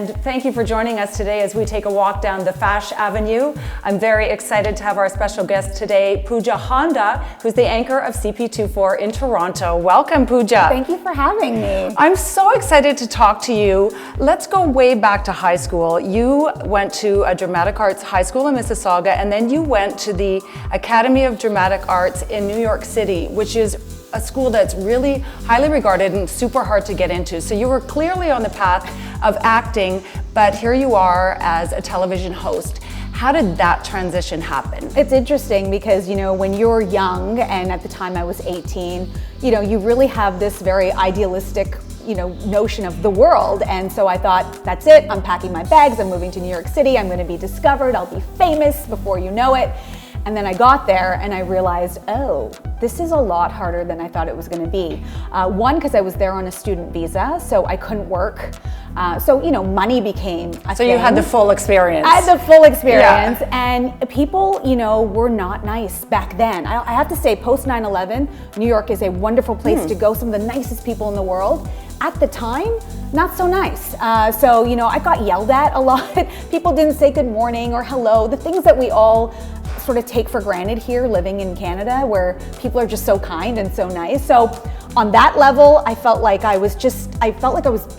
and thank you for joining us today as we take a walk down the Fash Avenue. I'm very excited to have our special guest today, Pooja Handa, who's the anchor of CP24 in Toronto. Welcome, Pooja. Thank you for having me. I'm so excited to talk to you. Let's go way back to high school. You went to a dramatic arts high school in Mississauga, and then you went to the Academy of Dramatic Arts in New York City, which is a school that's really highly regarded and super hard to get into. So you were clearly on the path of acting, but here you are as a television host. How did that transition happen? It's interesting because, when you're young, and at the time I was 18, you really have this very idealistic notion of the world. And so I thought, that's it, I'm packing my bags, I'm moving to New York City, I'm gonna be discovered, I'll be famous before you know it. And then I got there and I realized, oh, this is a lot harder than I thought it was gonna be. One, because I was there on a student visa, so I couldn't work. So money became a thing. You had the full experience. I had the full experience, yeah. And people, were not nice back then. I have to say, post 9/11, New York is a wonderful place to go, some of the nicest people in the world. At the time, not so nice. So I got yelled at a lot. People didn't say good morning or hello, the things that we all sort of take for granted here living in Canada, where people are just so kind and so nice. So on that level, I felt like I was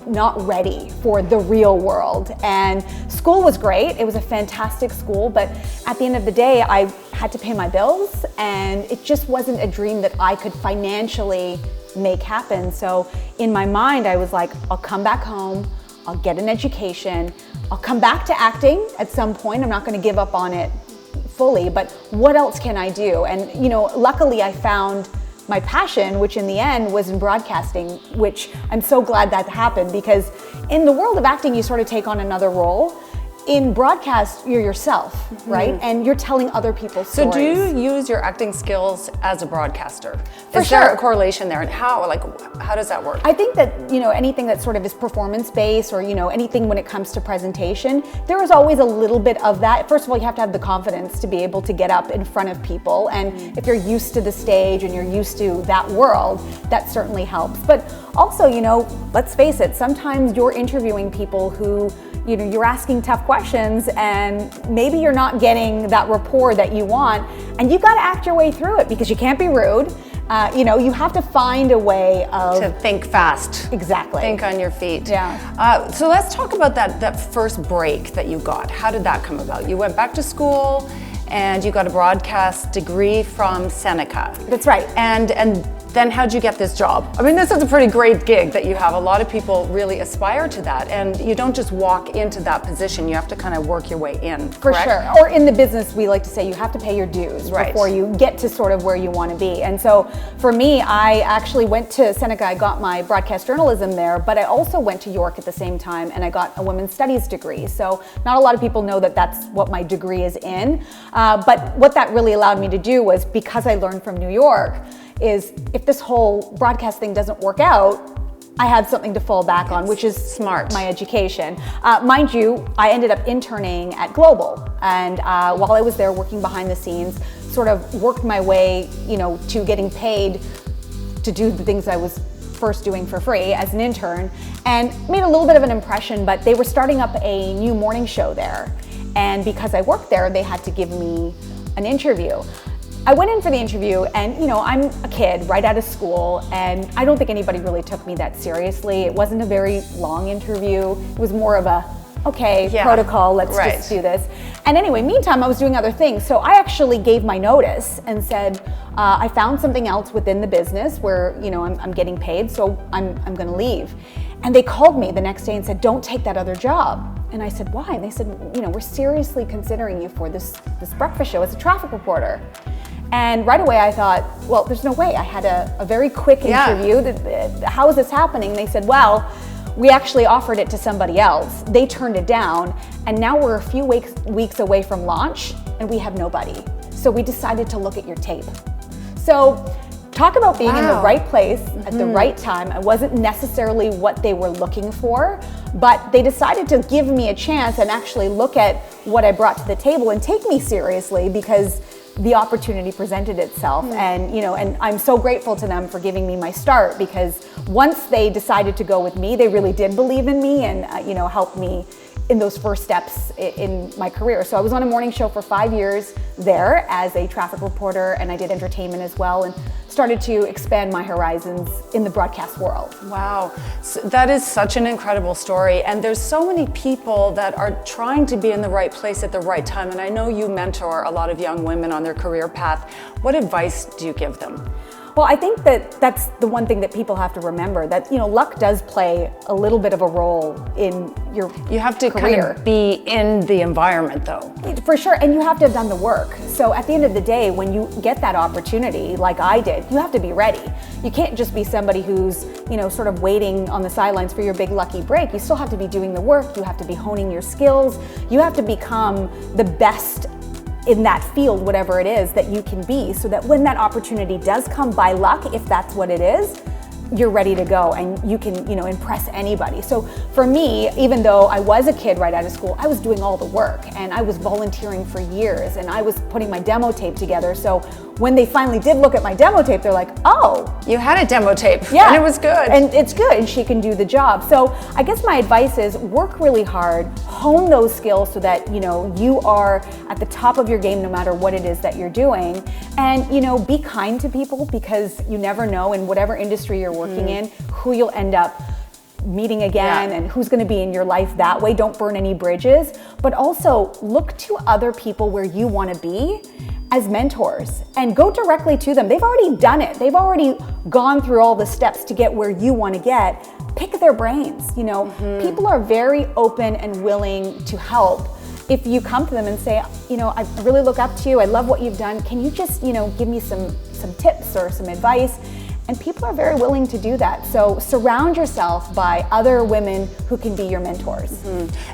not ready for the real world. And school was great. It was a fantastic school, but at the end of the day, I had to pay my bills, and it just wasn't a dream that I could financially make happen. So in my mind, I was like, I'll come back home, I'll get an education, I'll come back to acting at some point. I'm not going to give up on it fully, but what else can I do? And luckily I found my passion, which in the end was in broadcasting, which I'm so glad that happened, because in the world of acting, you sort of take on another role. In broadcast, you're yourself, right? And you're telling other people's stories. So do you use your acting skills as a broadcaster? For Is sure. there a correlation there, and how does that work? I think that, anything that sort of is performance-based, or, anything when it comes to presentation, there is always a little bit of that. First of all, you have to have the confidence to be able to get up in front of people. And if you're used to the stage and you're used to that world, that certainly helps. But also, let's face it, sometimes you're interviewing people who, you're asking tough questions, and maybe you're not getting that rapport that you want, and you got to act your way through it, because you can't be rude. You have to find a way to think fast. Exactly. Think on your feet. Yeah. So let's talk about that first break that you got. How did that come about? You went back to school, and you got a broadcast degree from Seneca. That's right. And then how'd you get this job? I mean, this is a pretty great gig that you have. A lot of people really aspire to that, and you don't just walk into that position. You have to kind of work your way in, For correct? sure. Or in the business, we like to say you have to pay your dues before you get to sort of where you want to be. And so for me, I actually went to Seneca. I got my broadcast journalism there, but I also went to York at the same time, and I got a women's studies degree. So not a lot of people know that that's what my degree is in. But what that really allowed me to do was, because I learned from New York, is if this whole broadcast thing doesn't work out, I had something to fall back on, which is smart. My education. Mind you, I ended up interning at Global, and while I was there working behind the scenes, sort of worked my way, to getting paid to do the things I was first doing for free as an intern, and made a little bit of an impression. But they were starting up a new morning show there, and because I worked there, they had to give me an interview. I went in for the interview, and I'm a kid right out of school, and I don't think anybody really took me that seriously. It wasn't a very long interview. It was more of a, protocol, let's just do this. And anyway, meantime, I was doing other things. So I actually gave my notice and said, I found something else within the business where, I'm getting paid, so I'm gonna leave. And they called me the next day and said, don't take that other job. And I said, why? And they said, we're seriously considering you for this breakfast show as a traffic reporter. And right away I thought, well, there's no way. I had a very quick interview. How is this happening? And they said, well, we actually offered it to somebody else. They turned it down, and now we're a few weeks away from launch, and we have nobody. So we decided to look at your tape. So talk about being in the right place at the right time. I wasn't necessarily what they were looking for, but they decided to give me a chance and actually look at what I brought to the table and take me seriously because the opportunity presented itself. And and I'm so grateful to them for giving me my start, because once they decided to go with me, they really did believe in me and helped me in those first steps in my career. So I was on a morning show for 5 years there as a traffic reporter, and I did entertainment as well, and started to expand my horizons in the broadcast world. Wow, so that is such an incredible story. And there's so many people that are trying to be in the right place at the right time. And I know you mentor a lot of young women on their career path. What advice do you give them? Well, I think that that's the one thing that people have to remember, that luck does play a little bit of a role in your career. You have to kind of be in the environment, though. For sure, and you have to have done the work. So at the end of the day, when you get that opportunity, like I did, you have to be ready. You can't just be somebody who's sort of waiting on the sidelines for your big lucky break. You still have to be doing the work. You have to be honing your skills. You have to become the best in that field, whatever it is that you can be, so that when that opportunity does come by luck, if that's what it is, you're ready to go and you can, impress anybody. So for me, even though I was a kid right out of school, I was doing all the work and I was volunteering for years and I was putting my demo tape together. So when they finally did look at my demo tape, they're like, oh. You had a demo tape, yeah, and it was good. And it's good, and she can do the job. So I guess my advice is work really hard, hone those skills so that, you are at the top of your game no matter what it is that you're doing. And, be kind to people, because you never know in whatever industry you're working in who you'll end up meeting again and who's going to be in your life that way. Don't burn any bridges, but also look to other people where you want to be as mentors and go directly to them. They've already done it. They've already gone through all the steps to get where you want to get. Pick their brains. People are very open and willing to help. If you come to them and say, I really look up to you, I love what you've done, can you just, give me some tips or some advice? And people are very willing to do that. So surround yourself by other women who can be your mentors.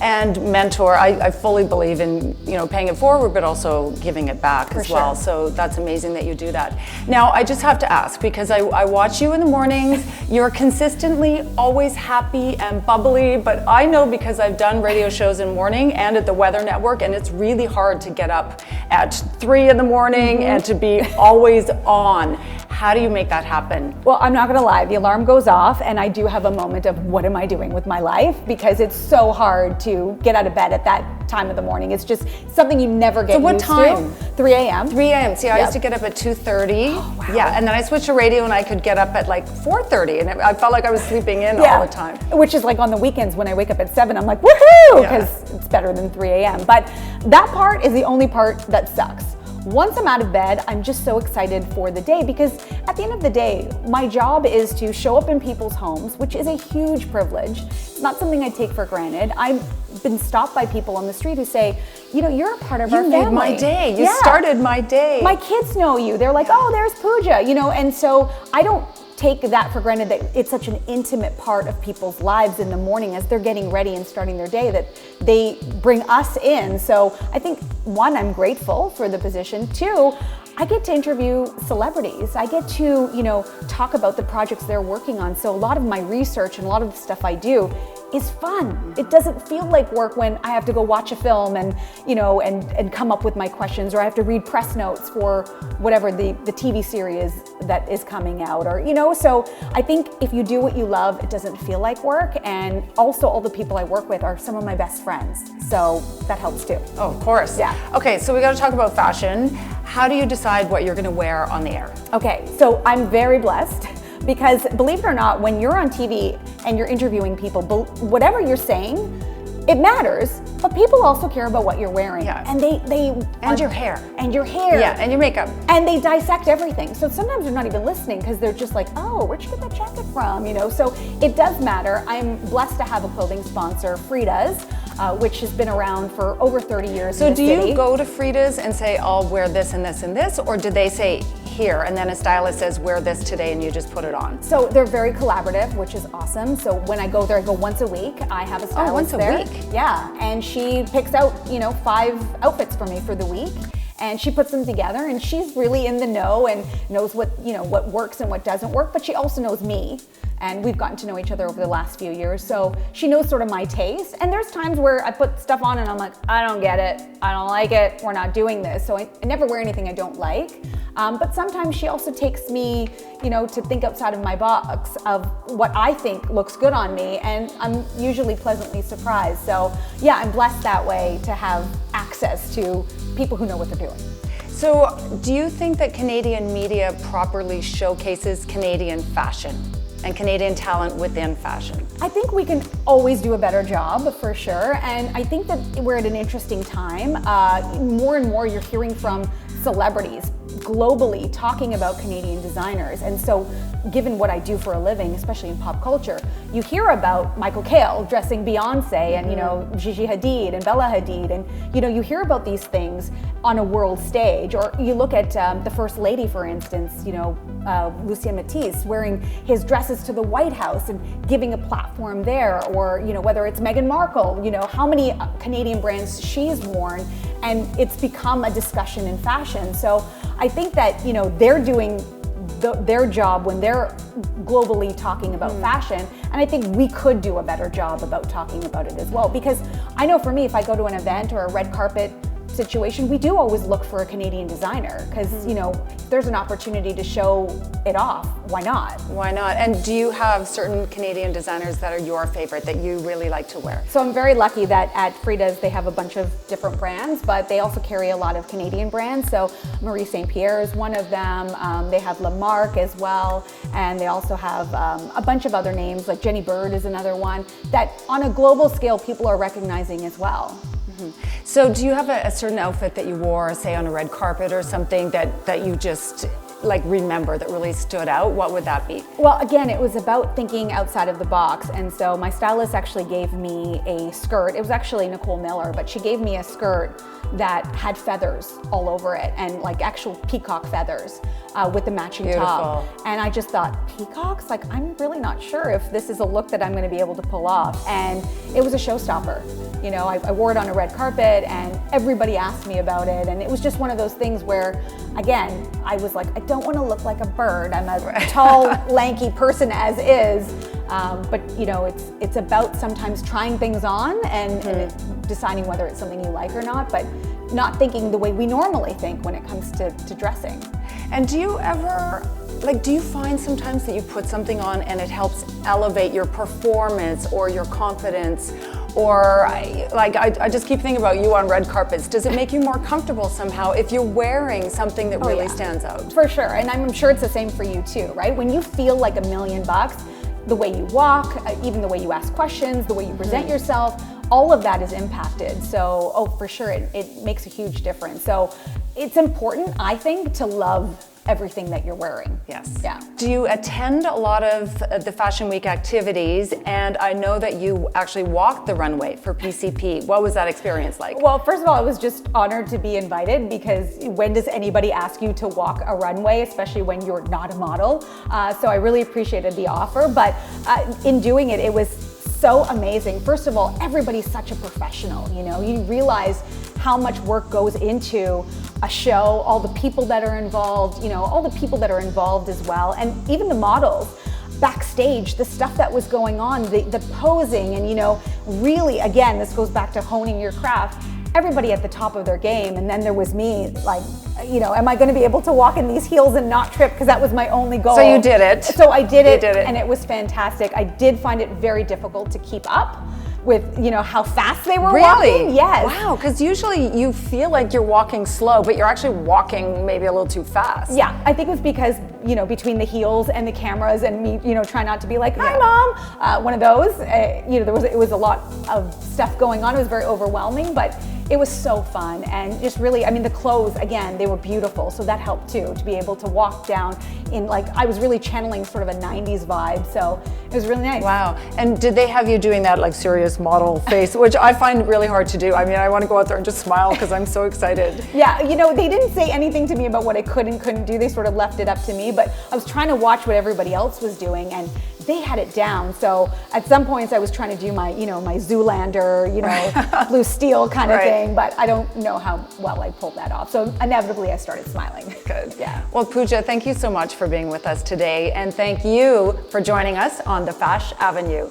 And mentor, I fully believe in paying it forward, but also giving it back as well. So that's amazing that you do that. Now, I just have to ask, because I watch you in the mornings, you're consistently always happy and bubbly, but I know because I've done radio shows in the morning and at the Weather Network, and it's really hard to get up at 3 in the morning and to be always on. How do you make that happen? Well, I'm not gonna lie, the alarm goes off and I do have a moment of what am I doing with my life, because it's so hard to get out of bed at that time of the morning. It's just something you never get used to. So what time? 3 a.m. 3 a.m. See, I used to get up at 2:30. Oh, wow. Yeah, and then I switched to radio and I could get up at like 4:30, and I felt like I was sleeping in all the time. Which is like on the weekends when I wake up at 7, I'm like, woohoo, because it's better than 3 a.m. But that part is the only part that sucks. Once I'm out of bed, I'm just so excited for the day, because at the end of the day, my job is to show up in people's homes, which is a huge privilege. It's not something I take for granted. I've been stopped by people on the street who say, you're a part of our family. You made my day. You started my day. My kids know you. They're like, oh, there's Pooja, and so I don't take that for granted, that it's such an intimate part of people's lives in the morning as they're getting ready and starting their day, that they bring us in. So I think, one, I'm grateful for the position. 2, I get to interview celebrities. I get to, talk about the projects they're working on. So a lot of my research and a lot of the stuff I do is fun. It doesn't feel like work when I have to go watch a film and, and come up with my questions, or I have to read press notes for whatever the TV series that is coming out, or, so I think if you do what you love, it doesn't feel like work. And also all the people I work with are some of my best friends. So that helps too. Oh, of course. Yeah. Okay, so we got to talk about fashion. How do you decide what you're going to wear on the air? Okay, so I'm very blessed, because believe it or not, when you're on TV and you're interviewing people, whatever you're saying, it matters, but people also care about what you're wearing. Yeah. And And your hair. And your hair. Yeah, and your makeup. And they dissect everything. So sometimes they're not even listening, because they're just like, oh, where'd you get that jacket from? So it does matter. I'm blessed to have a clothing sponsor, Frida's, which has been around for over 30 years. So in the do city. you go to Frida's and say, I'll wear this and this and this, or do they say here, and then a stylist says, wear this today, and you just put it on? So they're very collaborative, which is awesome. So when I go there, I go once a week. I have a stylist once a there. week? Yeah, and she picks out, 5 outfits for me for the week. and she puts them together, and she's really in the know and knows what, what works and what doesn't work, but she also knows me. And we've gotten to know each other over the last few years. So she knows sort of my taste. And there's times where I put stuff on and I'm like, I don't get it. I don't like it. We're not doing this. So I never wear anything I don't like. But sometimes she also takes me, to think outside of my box of what I think looks good on me. And I'm usually pleasantly surprised. So yeah, I'm blessed that way to have access to people who know what they're doing. So do you think that Canadian media properly showcases Canadian fashion and Canadian talent within fashion? I think we can always do a better job, for sure. And I think that we're at an interesting time. More and more you're hearing from celebrities globally talking about Canadian designers. And so given what I do for a living, especially in pop culture, you hear about Michael Kael dressing Beyonce and Gigi Hadid and Bella Hadid, and you hear about these things on a world stage. Or you look at the First Lady, for instance, Lucien Matisse wearing his dresses to the White House and giving a platform there. Or whether it's Meghan Markle, how many Canadian brands she's worn, and it's become a discussion in fashion. So I think that they're doing their job when they're globally talking about fashion, and I think we could do a better job about talking about it as well. Because I know for me, if I go to an event or a red carpet situation, we do always look for a Canadian designer, because if there's an opportunity to show it off, why not? Why not? And do you have certain Canadian designers that are your favorite that you really like to wear? So I'm very lucky that at Frida's they have a bunch of different brands, but they also carry a lot of Canadian brands. So Marie St. Pierre is one of them. They have Lamarck as well, and they also have a bunch of other names, like Jenny Bird is another one that on a global scale people are recognizing as well. So do you have a certain outfit that you wore, say on a red carpet or something that you just remember that really stood out? What would that be? Well, again, it was about thinking outside of the box. And so my stylist actually gave me a skirt. It was actually Nicole Miller, but she gave me a skirt that had feathers all over it, and actual peacock feathers with the matching top. And I just thought, peacocks? I'm really not sure if this is a look that I'm going to be able to pull off. And it was a showstopper. I wore it on a red carpet and everybody asked me about it. And it was just one of those things where, again, I was like, I don't want to look like a bird. I'm a tall, lanky person as is. But it's about sometimes trying things on and deciding whether it's something you like or not, but not thinking the way we normally think when it comes to dressing. And do you ever, do you find sometimes that you put something on and it helps elevate your performance or your confidence? Or I just keep thinking about you on red carpets. Does it make you more comfortable somehow if you're wearing something that really stands out? For sure, and I'm sure it's the same for you too, right? When you feel like $1 million, the way you walk, even the way you ask questions, the way you present yourself, all of that is impacted. So, for sure, it makes a huge difference. So it's important, I think, to love everything that you're wearing. Yes. Yeah. Do you attend a lot of the Fashion Week activities? And I know that you actually walked the runway for PCP. What was that experience like? Well, first of all, I was just honored to be invited, because when does anybody ask you to walk a runway, especially when you're not a model? So I really appreciated the offer, but in doing it, it was so amazing. First of all, everybody's such a professional, you realize how much work goes into a show, all the people that are involved, all the people that are involved as well, and even the models. Backstage, the stuff that was going on, the posing, and really, again, this goes back to honing your craft. Everybody at the top of their game, and then there was me, am I going to be able to walk in these heels and not trip? Because that was my only goal. So you did it. So I did it, and it was fantastic. I did find it very difficult to keep up with how fast they were walking. Yes. Wow, because usually you feel like you're walking slow, but you're actually walking maybe a little too fast. Yeah, I think it was because, between the heels and the cameras and me, trying not to be like, hi mom, one of those, it was a lot of stuff going on. It was very overwhelming, but it was so fun. And just really, the clothes, again, they were beautiful. So that helped too, to be able to walk down in I was really channeling sort of a 90s vibe. So it was really nice. Wow. And did they have you doing that serious model face, which I find really hard to do? I want to go out there and just smile because I'm so excited. Yeah, they didn't say anything to me about what I could and couldn't do. They sort of left it up to me, but I was trying to watch what everybody else was doing, and they had it down. So at some points I was trying to do my, my Zoolander, blue steel kind of thing, but I don't know how well I pulled that off. So inevitably I started smiling. Good. Yeah. Well, Pooja, thank you so much for being with us today, and thank you for joining us on the Fash Avenue.